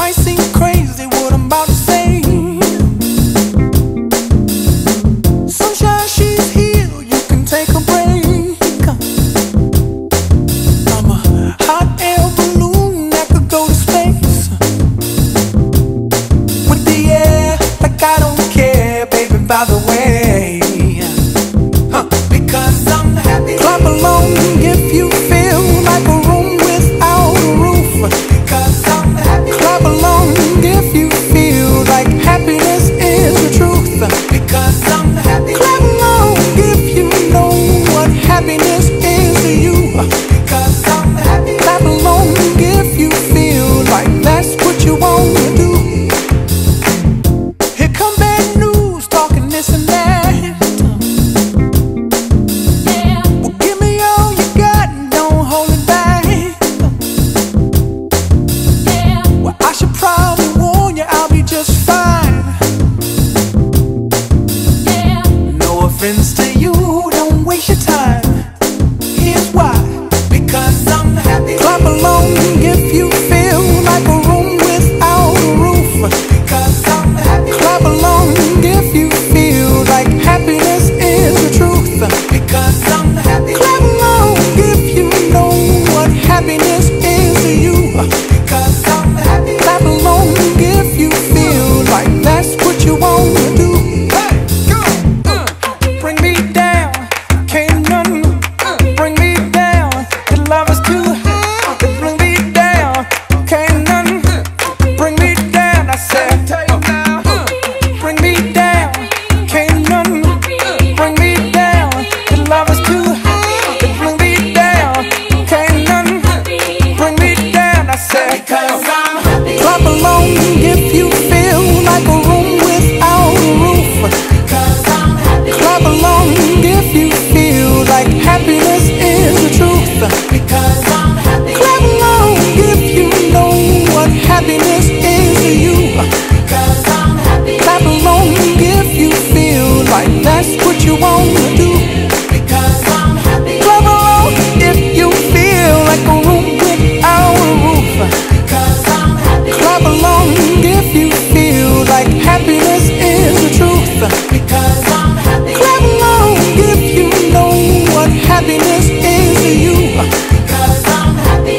might seem crazy what I'm about to say. Sunshine, she's here, you can take a break. I'm a hot air balloon that could go to space. With the air, like I don't care, baby, by the way. Because I'm happy. Clap along if you feel like a room without a roof. Because I'm happy. Clap along if you feel like happiness is the truth. Because I'm happy. Clap along if you know what happiness is to you. Because I'm happy. Clap along if you feel like that's what you want to do. Here come bad news, talking this and that. Friends to you, don't waste your time. Here's why. Because I'm happy. Clap along if you feel like a room without a roof. Because I'm happy. Clap along if you feel like happiness is the truth. Because I'm happy. Clap along if you know what happiness is to you. Because I'm happy. Clap along if you feel like that's what you want to do. Clap along if you feel like a room without a roof. Clap along if you feel like happiness is the truth. Clap along if you know what happiness is to you. Clap along if you feel like that's what you want to do. Clap along if you feel like a room without a roof. Clap along if you feel like happiness is the truth. Clap along if you know what happiness is to you.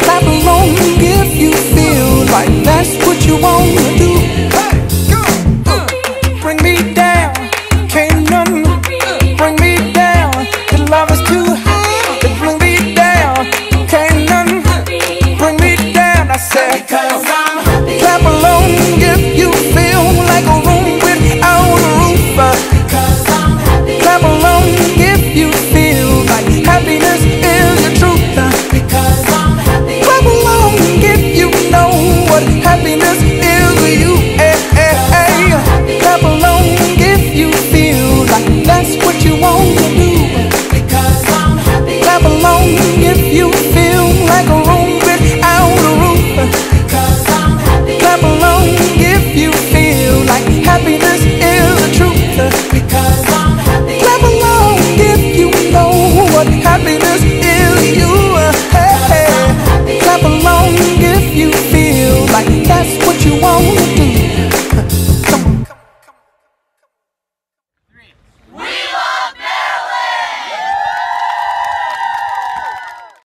Clap along if you feel like that's what you want to do. Bring me down, can't none bring me down. The love is too high to bring me down. Can't none bring me down. I said